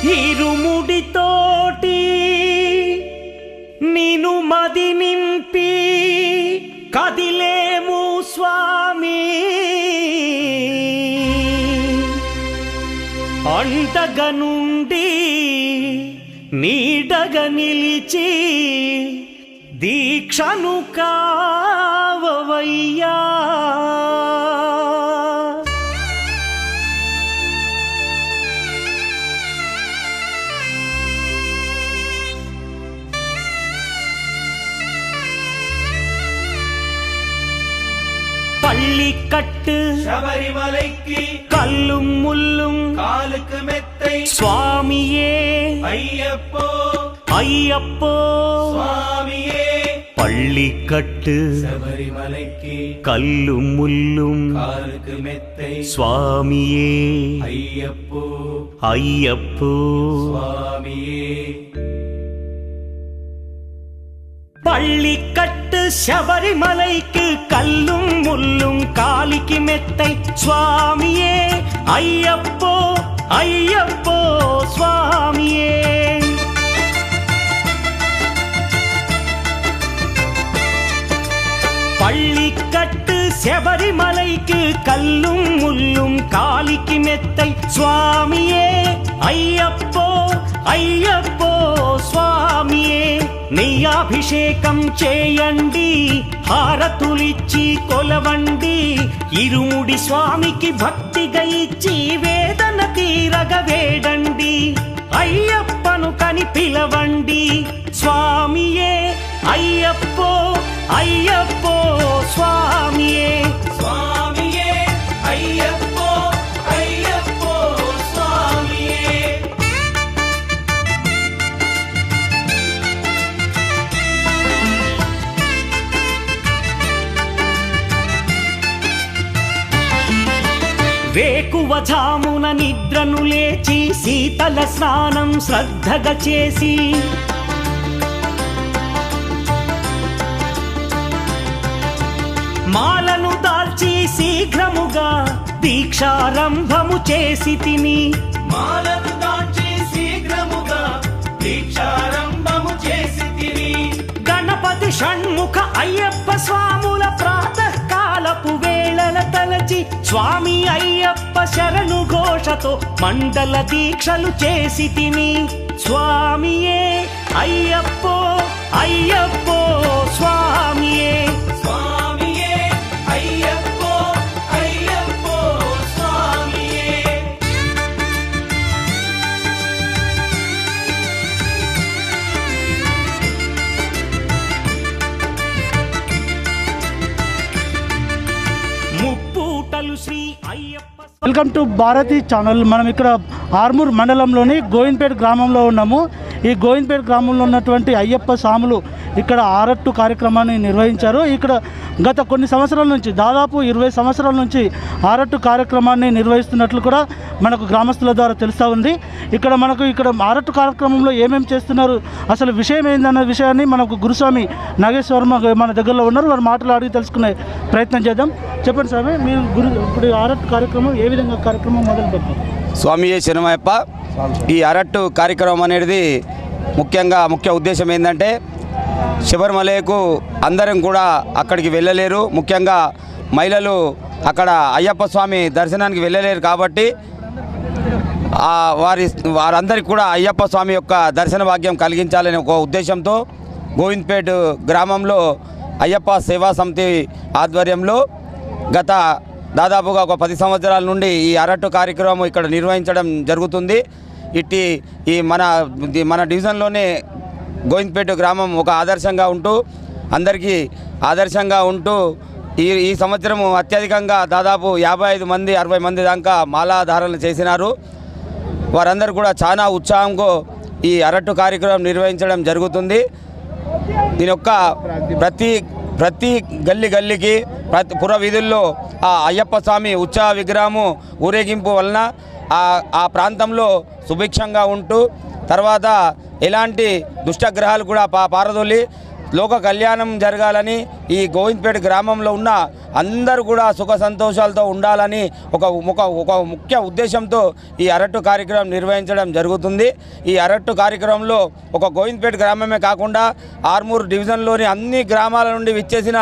ఇరుముడితోటి నిను మది నింపి కదిలేము స్వామి అండగా నుండి నీడగా నిలిచి దీక్షను కావవయ్యా பள்ளிக்கட்டு சபரிமலைக்கு கல்லும் முள்ளும் காலுக்கு மெத்தை சுவாமியே ஐயப்போ ஐயப்போ சுவாமியே பள்ளிக்கட்டு சபரிமலைக்கு கல்லும் முள்ளும் காலுக்கு மெத்தை சுவாமியே ஐயப்போ ஐயப்போ சுவாமியே பள்ளிக்கட்டு శబరిమలైకి కల్లుం ముల్లుం కాలికి మెత్తై స్వామియే అయ్యప్పో అయ్యప్పో స్వామియే పள்ளிக்கட்டு శబరిమలైకి కల్లుం ముల్లుం కాలికి మెత్తై స్వామియే అయ్యప్పో అయ్యప్పో స్వామియే నెయ్యాభిషేకం చేయండి హారతులిచ్చి కొలవండి ఇరుముడి స్వామికి భక్తిగా ఇచ్చి వేదన తీరగ వేడండి అయ్యప్పను కని పిలవండి స్వామియే అయ్యప్పో అయ్యప్పో స్వామియే స్వామియే అయ్యప్పో అయ్యప్పో స్వామియే వేకువజామున నిద్రను లేచి శీతల స్నానం శ్రద్ధగా చేసి మాలను దాల్చి శీఘ్రముగా దీక్షారంభము చేసి తిని మాలను దాల్చి శీఘ్రముగా దీక్షారంభము చేసి తిని గణపతి షణ్ముఖ అయ్యప్ప స్వాముల ప్రాతకాలపు వేళల తలచి స్వామి అయ్యప్ప శరణు ఘోషతో మండల దీక్షలు చేసి తిని స్వామియే అయ్యప్పో అయ్యప్పో స్వామియే స్వామియే అయ్యప్పో అయ్యప్పో స్వామియే ముప్పూటలు Shri Ayyappa welcome to Bharathi channel. మనం ఇక్కడ ఆర్మూర్ మండలంలోని గోవింద్పేట గ్రామంలో ఉన్నాము. ఈ గోవింద్పేట గ్రామంలో ఉన్నటువంటి అయ్యప్ప స్వాములు ఇక్కడ ఆరట్టు కార్యక్రమాన్ని నిర్వహించారు. ఇక్కడ గత కొన్ని సంవత్సరాల నుంచి దాదాపు 20 సంవత్సరాల నుంచి ఆరట్టు కార్యక్రమాన్ని నిర్వహిస్తున్నట్లు కూడా మనకు గ్రామస్తుల ద్వారా తెలుస్తూ ఉంది. ఇక్కడ ఆరట్టు కార్యక్రమంలో ఏమేమి చేస్తున్నారు, అసలు విషయం ఏందన్న విషయాన్ని మనకు గురుస్వామి నాగేశ్వరమ్మ మన దగ్గరలో ఉన్నారు. వారి మాటలు అడిగి తెలుసుకునే ప్రయత్నం చేద్దాం. చెప్పండి స్వామి, మీరు ఇప్పుడు ఆరట్టు కార్యక్రమం ఏ విధంగా కార్యక్రమం మొదలుపెట్టారు? స్వామియే శరణమయ్యప్ప. ఈ అరట్టు కార్యక్రమం అనేది ముఖ్య ఉద్దేశం ఏంటంటే శబరిమలకు అందరం కూడా అక్కడికి వెళ్ళలేరు. ముఖ్యంగా మహిళలు అక్కడ అయ్యప్ప స్వామి దర్శనానికి వెళ్ళలేరు కాబట్టి వారందరికీ కూడా అయ్యప్ప స్వామి యొక్క దర్శన భాగ్యం కలిగించాలనే ఒక ఉద్దేశంతో గోవింద్పేట గ్రామంలో అయ్యప్ప సేవా సమితి ఆధ్వర్యంలో గత దాదాపుగా ఒక 10 సంవత్సరాల నుండి ఈ అరట్టు కార్యక్రమం ఇక్కడ నిర్వహించడం జరుగుతుంది. ఈ మన డివిజన్లోనే గోవింద్పేట గ్రామం ఒక ఆదర్శంగా ఉంటూ అందరికీ ఆదర్శంగా ఉంటూ ఈ సంవత్సరం అత్యధికంగా దాదాపు 55 మంది 60 మంది దాకా మాలాధారణ చేసినారు. వారందరూ కూడా చాలా ఉత్సాహంగా ఈ అరట్టు కార్యక్రమం నిర్వహించడం జరుగుతుంది. దీని యొక్క ప్రతి గల్లీకి పుర వీధుల్లో ఆ అయ్యప్ప స్వామి ఉత్సవ విగ్రహము ఊరేగింపు వలన ఆ ప్రాంతంలో సుభిక్షంగా ఉంటూ తర్వాత ఎలాంటి దుష్టగ్రహాలు కూడా పారదోలి లోక కళ్యాణం జరగాలని ఈ గోవింద్పేట గ్రామంలో ఉన్న అందరూ కూడా సుఖ సంతోషాలతో ఉండాలని ఒక ముఖ్య ఉద్దేశంతో ఈ అరట్టు కార్యక్రమం నిర్వహించడం జరుగుతుంది. ఈ అరట్టు కార్యక్రమంలో ఒక గోవింద్పేట గ్రామమే కాకుండా ఆర్మూర్ డివిజన్లోని అన్ని గ్రామాల నుండి విచ్చేసిన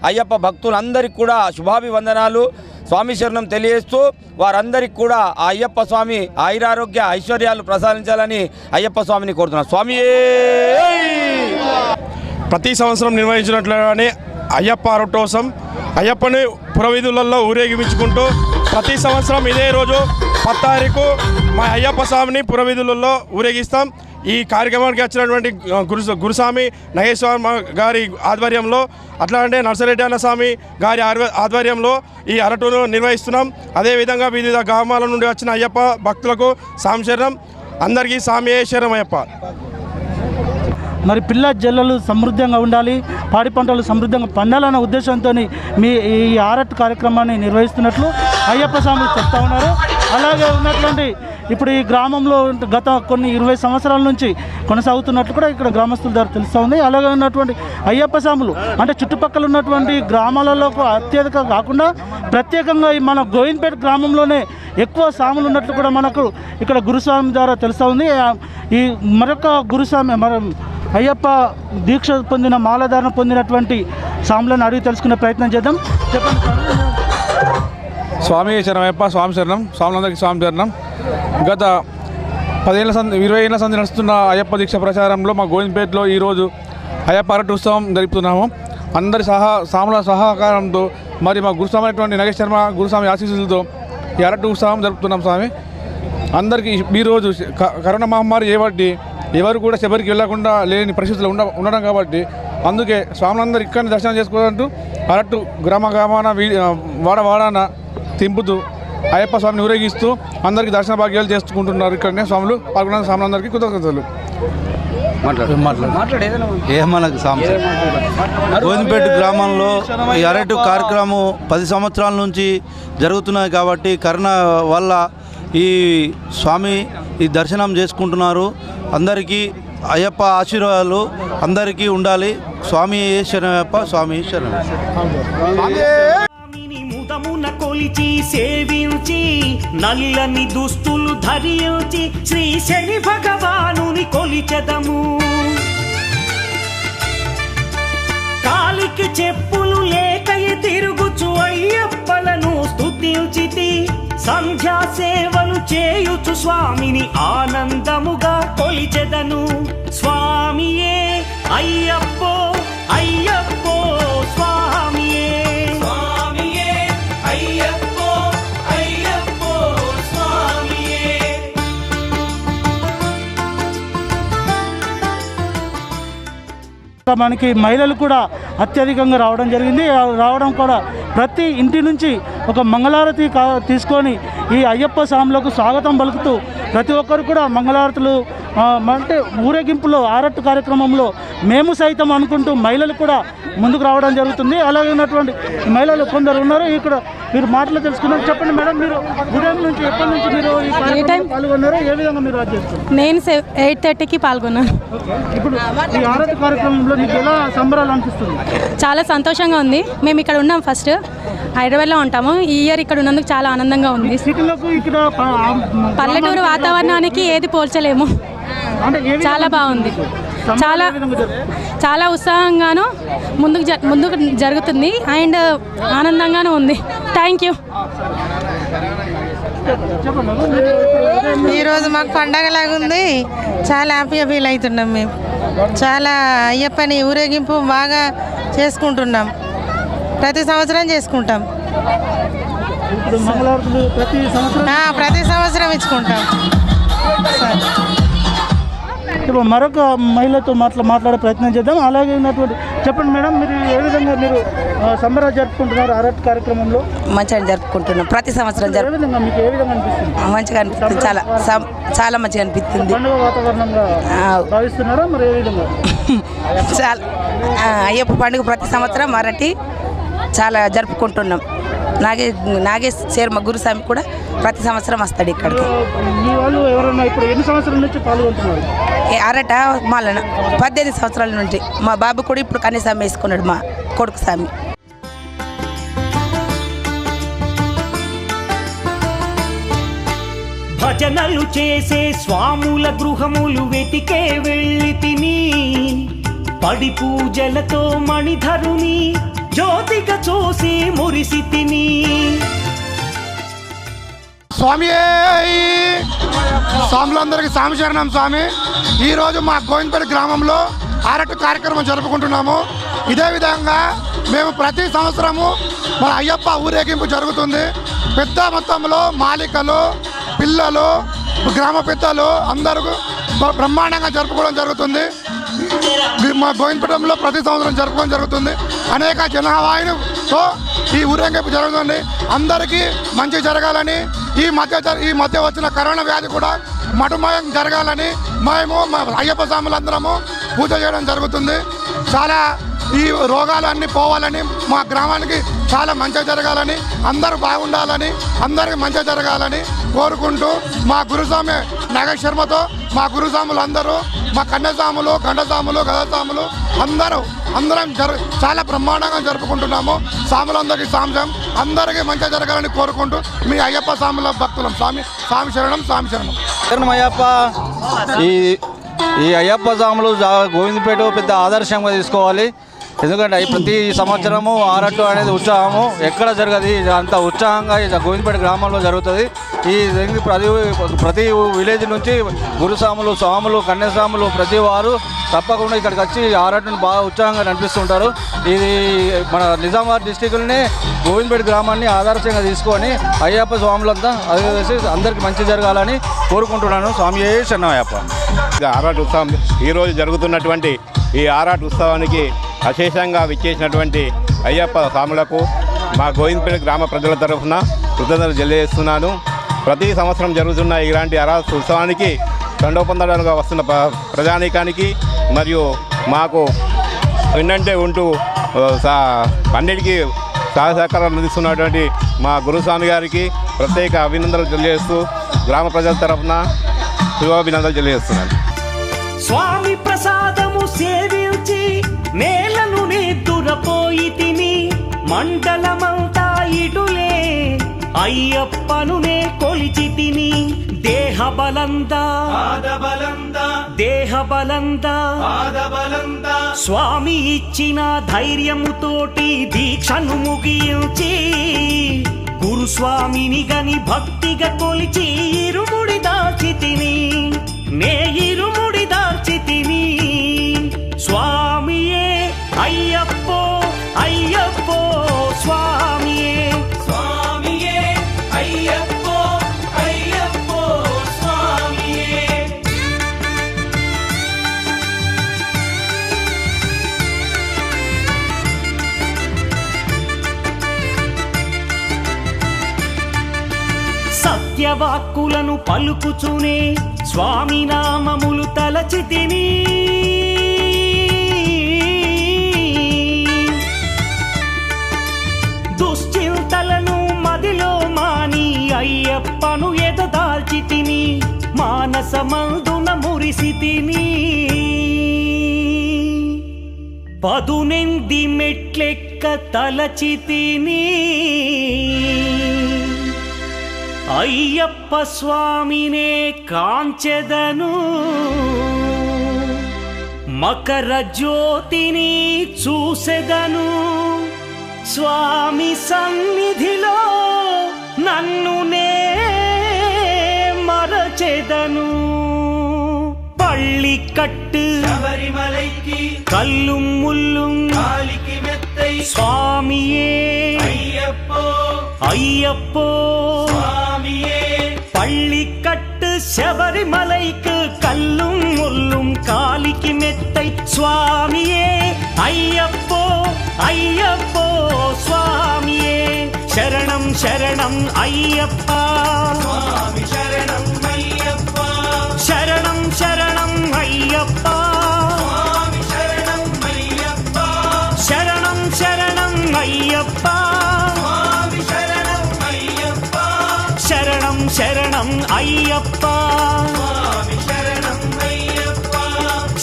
అయ్యప్ప భక్తులందరికీ కూడా శుభాభివందనాలు, స్వామి శరణం తెలియజేస్తూ వారందరికీ కూడా ఆ అయ్యప్ప స్వామి ఆయురారోగ్య ఐశ్వర్యాలు ప్రసాదించాలని అయ్యప్ప స్వామిని కోరుతున్నాను. స్వామి ప్రతి సంవత్సరం నిర్వహించినట్లుగానే అయ్యప్ప అరటోసం అయ్యప్పని పురవీధులలో ఊరేగించుకుంటూ ప్రతి సంవత్సరం ఇదే రోజు 10 తారీఖు మా అయ్యప్ప స్వామిని పురవీధులలో ఊరేగిస్తాం. ఈ కార్యక్రమానికి వచ్చినటువంటి గురుస్వామి నగేశ్వర గారి ఆధ్వర్యంలో అట్లాంటి నర్సరెడ్డి అన్న స్వామి గారి ఆధ్వర్యంలో ఈ అరటును నిర్వహిస్తున్నాం. అదేవిధంగా వివిధ గ్రామాల నుండి వచ్చిన అయ్యప్ప భక్తులకు స్వామి శరణం, అందరికీ స్వామి శరణం అయ్యప్ప. మరి పిల్ల జల్లలు సమృద్ధంగా ఉండాలి, పాడి పంటలు సమృద్ధంగా పండాలన్న ఉద్దేశంతో మీ ఈ ఆరట్ కార్యక్రమాన్ని నిర్వహిస్తున్నట్లు అయ్యప్ప స్వామి చెప్తా ఉన్నారు. అలాగే ఉన్నటువంటి ఇప్పుడు ఈ గ్రామంలో గత కొన్ని 20 సంవత్సరాల నుంచి కొనసాగుతున్నట్లు కూడా ఇక్కడ గ్రామస్తుల ద్వారా తెలుస్తూ ఉంది. అలాగే ఉన్నటువంటి అయ్యప్ప స్వాములు అంటే చుట్టుపక్కల ఉన్నటువంటి గ్రామాలలో అత్యధిక కాకుండా ప్రత్యేకంగా మన గోవింద్పేట గ్రామంలోనే ఎక్కువ స్వాములు ఉన్నట్లు కూడా మనకు ఇక్కడ గురుస్వామి ద్వారా తెలుస్తూ ఉంది. ఈ మరొక గురుస్వామి అయ్యప్ప దీక్ష పొందిన మాలధారణ పొందినటువంటి స్వాములను అడిగి తెలుసుకునే ప్రయత్నం చేద్దాం. చెప్పండి స్వామి శరణమయ్యప్ప. స్వామి శరణం. స్వాములందరికీ స్వామి శరణం. గత 20 ఏళ్ళ సంది నడుస్తున్న అయ్యప్ప దీక్ష ప్రచారంలో మా గోవింద్పేటలో ఈరోజు అయ్యప్ప అరటి ఉత్సవం జరుపుతున్నాము. అందరి స్వాముల సహకారంతో మరి మా గురుస్వామి అయినటువంటి నగేష్ శర్మ గురుస్వామి ఆశీస్సులతో ఈ అరటి ఉత్సవం జరుపుతున్నాం. స్వామి అందరికీ ఈరోజు కరోనా మహమ్మారి చేయబట్టి ఎవరు కూడా శబరికి వెళ్లకుండా లేని పరిస్థితులు ఉండడం కాబట్టి అందుకే స్వాములందరూ ఇక్కడిని దర్శనం చేసుకోవాలంటూ అరట్టు గ్రామాన వాడవాడాన తింపుతూ అయ్యప్ప స్వామిని ఊరేగిస్తూ అందరికీ దర్శన భాగ్యాలు చేసుకుంటున్నారు. ఇక్కడనే స్వాములు పాల్గొన్న స్వాములందరికీ కృతజ్ఞతలు. గోవింద్పేట గ్రామంలో ఈ అరటి కార్యక్రమం 10 సంవత్సరాల నుంచి జరుగుతున్నాయి కాబట్టి కరోనా వల్ల ఈ స్వామి ఈ దర్శనం చేసుకుంటున్నారు. అందరికీ అయ్యప్ప ఆశీర్వాదాలు అందరికీ ఉండాలి. స్వామి శరణమయ్యప్ప. స్వామి శరణం. ముదమున కొలిచి సేవించి నల్లని దుస్తులు ధరించి శ్రీ శని భగవానుని కొలిచెదము. కాలికి చెప్పులు లేకయ తిరుగుచు అయ్యప్పలను స్తుతించితి. సంధ్యా సేవలు చేయుచు స్వామిని ఆనందముగా కొలిచెదను. స్వామియే అయ్యప్పో అయ్యప్పో స్వామియే. స్వామియే అయ్యప్పో అయ్యప్పో స్వామియే. మనకి మహిళలు కూడా అత్యధికంగా రావడం జరిగింది. రావడం కూడా ప్రతి ఇంటి నుంచి ఒక మంగళారతి తీసుకొని ఈ అయ్యప్ప స్వాములకు స్వాగతం పలుకుతూ ప్రతి ఒక్కరు కూడా మంగళారతులు అంటే ఊరేగింపులో ఆరట్టు కార్యక్రమంలో మేము సైతం అనుకుంటూ మహిళలు కూడా ముందుకు రావడం జరుగుతుంది. అలాగే ఉన్నటువంటి మహిళలు కొందరు ఉన్నారు. ఇక్కడ మీరు మాటలు తెలుసుకున్నారు. చెప్పండి మేడం, మీరు ఉదయం నుంచి ఎప్పటి నుంచి మీరు ఈ కార్యక్రమంలో పాల్గొన్నారు? ఏ విధంగా మీరు చేస్తారు? నేను 8:30కి పాల్గొన్నాను. ఇప్పుడు ఈ ఆరట్టు కార్యక్రమంలో మీకు ఎలా సంబరాలు అనిపిస్తుంది? చాలా సంతోషంగా ఉంది. మేము ఇక్కడ ఉన్నాం, ఫస్ట్ హైదరాబాద్లో ఉంటాము. ఈ ఇయర్ ఇక్కడ ఉన్నందుకు చాలా ఆనందంగా ఉంది. పల్లెటూరు వాతావరణానికి ఏది పోల్చలేము. చాలా బాగుంది. చాలా ఉత్సాహంగాను ముందుకు జరుగుతుంది అండ్ ఆనందంగానూ ఉంది. Thank you. ఈరోజు మాకు పండగలాగా ఉంది. చాలా హ్యాపీగా ఫీల్ అవుతున్నాం. మేము చాలా అయ్యప్పని ఊరేగింపు బాగా చేసుకుంటున్నాం. ప్రతి సంవత్సరం చేసుకుంటాం. ప్రతి సంవత్సరం ఇచ్చుకుంటాం. ఇప్పుడు మరొక మహిళతో మాట్లాడే ప్రయత్నం చేద్దాం. అలాగే ఉన్నటువంటి చెప్పండి మేడం, మీరు ఏ విధంగా మీరు సంబరాలు జరుపుకుంటున్నారు ఆరట్ కార్యక్రమంలో? మంచిగా జరుపుకుంటున్నాం. ప్రతి సంవత్సరం మీకు ఏ విధంగా అనిపిస్తుంది? మంచిగా అనిపిస్తుంది. చాలా మంచిగా అనిపిస్తుంది. పండుగ వాతావరణంగా భావిస్తున్నారా? మరి ఏ విధంగా? చాలా అయ్యప్ప పండుగ ప్రతి సంవత్సరం అరటి చాలా జరుపుకుంటున్నాం. నాగేష్ శర్మ గురుస్వామి కూడా ప్రతి సంవత్సరం వస్తాడు ఇక్కడికి. మీ వాళ్ళు ఎవరైనా ఇప్పుడు ఎన్ని సంవత్సరాల నుంచి పాల్గొంటున్నారు? అరట మాలన 18 సంవత్సరాల నుండి. మా బాబు కూడా ఇప్పుడు కనీసం వేసుకున్నాడు, మా కొడుకు స్వామి. భజనలు చేసే స్వాముల గృహములు వెతికే వెళ్ళి తిని, పడి పూజలతో మణిధరుని జ్యోతిగా చూసి మురిసి తిని. స్వామి స్వాములందరికీ స్వామి శరణం స్వామి. ఈరోజు మా గోవిందపేట గ్రామంలో ఆరట్టు కార్యక్రమం జరుపుకుంటున్నాము. ఇదే విధంగా మేము ప్రతి సంవత్సరము మన అయ్యప్ప ఊరేగింపు జరుగుతుంది. పెద్ద మొత్తంలో మాలికలు, పిల్లలు, గ్రామ పెద్దలు అందరూ బ్రహ్మాండంగా జరుపుకోవడం జరుగుతుంది. మా గోవిందపేటలో ప్రతి సంవత్సరం జరుపుకోవడం జరుగుతుంది. అనేక జనవాహినితో ఈ ఊరేగింపు జరుగుతుంది. అందరికీ మంచి జరగాలని, ఈ మధ్య వచ్చిన కరోనా వ్యాధి కూడా మటుమయం జరగాలని మేము మా అయ్యప్ప స్వాములందరము పూజ చేయడం జరుగుతుంది. చాలా ఈ రోగాలు అన్నీ పోవాలని, మా గ్రామానికి చాలా మంచిగా జరగాలని, అందరూ బాగుండాలని, అందరికీ మంచిగా జరగాలని కోరుకుంటూ మా గురుస్వామి నాగేష్ శర్మతో మా గురుస్వాములు అందరూ, మా కన్యస్వాములు, గండస్వాములు, గదస్వాములు అందరం చాలా బ్రహ్మాండంగా జరుపుకుంటున్నాము. స్వాములందరికీ సాంశం అందరికీ మంచిగా జరగాలని కోరుకుంటూ మీ అయ్యప్ప స్వాముల భక్తులం. స్వామి శరణం, స్వామి శరణం. శరణం అయ్యప్ప. ఈ అయ్యప్ప స్వాములు గోవిందపేట పెద్ద ఆదర్శంగా తీసుకోవాలి. ఎందుకంటే ప్రతి సంవత్సరము ఆరట్టు అనేది ఉత్సాహము ఎక్కడ జరగదు, అంత ఉత్సాహంగా గోవిందపేట గ్రామంలో జరుగుతుంది. ఈ ప్రతి విలేజ్ నుంచి గురుస్వాములు, స్వాములు, కన్యాస్వాములు ప్రతి వారు తప్పకుండా ఇక్కడికి వచ్చి ఆరట్టును బాగా ఉత్సాహంగా నడిపిస్తుంటారు. ఇది మన నిజామాబాద్ డిస్టిక్లోనే గోవిందపేట గ్రామాన్ని ఆదర్శంగా తీసుకొని అయ్యప్ప స్వాములంతా అది అందరికీ మంచి జరగాలని కోరుకుంటున్నాను. స్వామి శరణమయ్యప్ప. ఆరాట్ ఉత్సవం ఈరోజు జరుగుతున్నటువంటి ఈ ఆరాట్ ఉత్సవానికి అశేషంగా విచ్చేసినటువంటి అయ్యప్ప స్వాములకు మా గోవిందపేట గ్రామ ప్రజల తరఫున కృతజ్ఞతలు తెలియజేస్తున్నాను. ప్రతి సంవత్సరం జరుగుతున్న ఇలాంటి ఆరాట్ ఉత్సవానికి తండోపందాలుగా వస్తున్న ప్రజానీకానికి మరియు మాకు ఏంటంటే ఉంటూ అన్నిటికీ సహకారాలు అందిస్తున్నటువంటి మా గురుస్వామి గారికి ప్రత్యేక అభినందనలు తెలియజేస్తూ గ్రామ ప్రజల తరఫున శుభాభినందనలు తెలియజేస్తున్నాను. స్వామి ప్రసాదము సేవించి నేలను నిద్దురపోయి తిని, మండలమంతా ఇటులే అయ్యప్పనునే కొలిచి తిని. దేహబలందా స్వామి ఇచ్చిన ధైర్యముతోటి దీక్షను ముగించి, గురుస్వామిని గని భక్తిగా కొలిచి ఇరుముడి దాల్చి తిని, నే ఇరుముడి దాల్చి తిని. స్వామియే అయ్యప్పో అయ్యప్పో స్వామియే, స్వామియే అయ్యప్పో అయ్యప్పో స్వామియే. సత్యవాక్కులను పలుకుచునే స్వామి నామములు తలచి తిని, దుశ్చింతలను మదిలో మాని అయ్యప్పను ఎదదాల్చి తిని, మానసమందున మురిసి తిని. 18 మెట్లెక్క తలచి తిని, అయ్యప్ప స్వామినే కాంచెదను, మకర జ్యోతిని చూసెదను. స్వామి సన్నిధిలో నన్ను నే మరచెదను. పళ్ళి కట్టు శబరిమలైకి కల్లుం ముల్లుం కాలికి మెత్తై స్వామియే అయ్యప్పో అయ్యప్పో స్వామియే. పళ్ళి కట్టు శబరిమలైకు కల్లుం ముల్లుం కాలికి మెత్తై స్వామియే అయ్యప్పో అయ్యప్పో స్వామియే. శరణం శరణం అయ్యప్ప, స్వామి శరణం అయ్యప్ప, శరణం శరణం అయ్యప్ప, స్వామి శరణం అయ్యప్ప, శరణం శరణం అయ్యప్ప, స్వామి శరణం శరణం అయ్యప్ప స్వామి శరణం అయ్యప్ప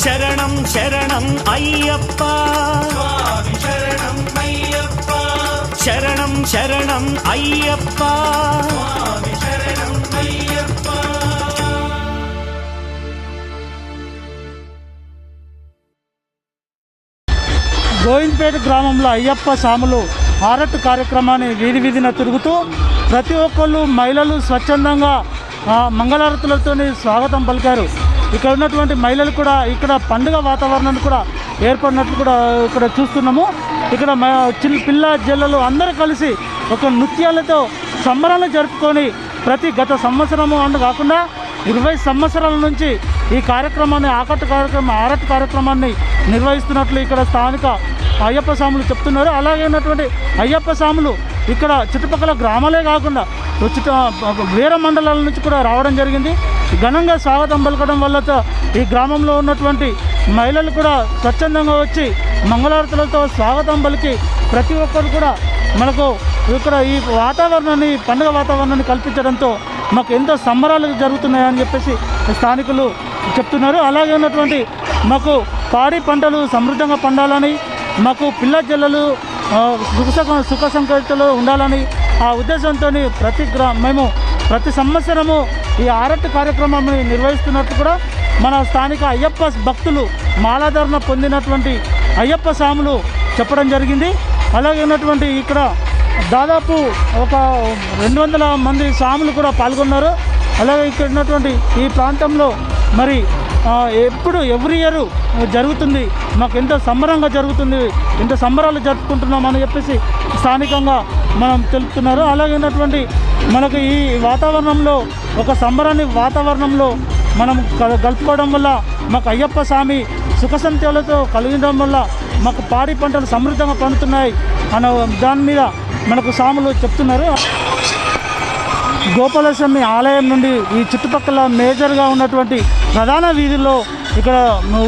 శరణం శరణం అయ్యప్ప స్వామి శరణం అయ్యప్ప శరణం శరణం అయ్యప్ప స్వామి శరణం అయ్యప్ప గోవింద్పేట గ్రామంలో అయ్యప్ప స్వాములు ఆరట్టు కార్యక్రమాన్ని వీధి వీధిన తిరుగుతూ ప్రతి ఒక్కళ్ళు మహిళలు స్వచ్ఛందంగా మంగళారతులతో స్వాగతం పలికారు. ఇక్కడ ఉన్నటువంటి మహిళలు కూడా ఇక్కడ పండుగ వాతావరణాన్ని కూడా ఏర్పడినట్లు కూడా ఇక్కడ చూస్తున్నాము. ఇక్కడ పిల్ల జల్లలు అందరూ కలిసి ఒక నృత్యాలతో సంబరాలు జరుపుకొని గత సంవత్సరము అని కాకుండా 20 సంవత్సరాల నుంచి ఈ కార్యక్రమాన్ని ఆరట్టు కార్యక్రమాన్ని నిర్వహిస్తున్నట్లు ఇక్కడ స్థానిక అయ్యప్ప స్వాములు చెప్తున్నారు. అలాగే ఉన్నటువంటి అయ్యప్ప స్వాములు ఇక్కడ చుట్టుపక్కల గ్రామాలే కాకుండా వేరే మండలాల నుంచి కూడా రావడం జరిగింది. ఘనంగా స్వాగతం పలకడం వల్ల ఈ గ్రామంలో ఉన్నటువంటి మహిళలు కూడా స్వచ్ఛందంగా వచ్చి మంగళారతులతో స్వాగతం పలికి ప్రతి ఒక్కరు కూడా మనకు ఇక్కడ ఈ వాతావరణాన్ని పండుగ వాతావరణాన్ని కల్పించడంతో మాకు ఎంతో సంబరాలు జరుగుతున్నాయని చెప్పేసి స్థానికులు చెప్తున్నారు. అలాగే ఉన్నటువంటి మాకు పాడి పంటలు సమృద్ధంగా పండాలని, మాకు పిల్ల జల్లలు సుఖ సంకేతాలు ఉండాలని ఆ ఉద్దేశంతో మేము ప్రతి సంవత్సరము ఈ ఆరట్టు కార్యక్రమాన్ని నిర్వహిస్తున్నట్టు కూడా మన స్థానిక అయ్యప్ప భక్తులు మాలాధారణ పొందినటువంటి అయ్యప్ప స్వాములు చెప్పడం జరిగింది. అలాగే ఉన్నటువంటి ఇక్కడ దాదాపు ఒక 200 మంది స్వాములు కూడా పాల్గొన్నారు. అలాగే ఇక్కడ ఉన్నటువంటి ఈ ప్రాంతంలో మరి ఎవ్రీ ఇయర్ జరుగుతుంది, మాకు ఎంతో సంబరంగా జరుగుతుంది, ఎంతో సంబరాలు జరుపుకుంటున్నామని చెప్పేసి స్థానికంగా మనం తెలుపుతున్నారు. అలాగే ఉన్నటువంటి మనకు ఈ వాతావరణంలో ఒక సంబరాన్ని వాతావరణంలో మనం గలుపుకోవడం వల్ల మాకు అయ్యప్ప స్వామి సుఖసంత్యాలతో కలిగడం వల్ల మాకు పాడి పంటలు సమృద్ధంగా పండుతున్నాయి అన్న దాని మీద మనకు స్వాములు చెప్తున్నారు. గోపాలస్వామి ఆలయం నుండి ఈ చుట్టుపక్కల మేజర్గా ఉన్నటువంటి ప్రధాన వీధుల్లో ఇక్కడ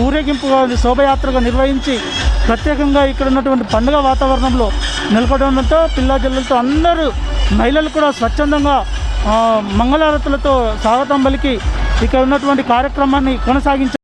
ఊరేగింపుగా శోభయాత్రగా నిర్వహించి ప్రత్యేకంగా ఇక్కడ ఉన్నటువంటి పండుగ వాతావరణంలో నెలకొనడంతో పిల్ల జల్లలతో అందరూ మహిళలు కూడా స్వచ్ఛందంగా మంగళారతులతో స్వాగతం పలికి ఇక్కడ ఉన్నటువంటి కార్యక్రమాన్ని కొనసాగించారు.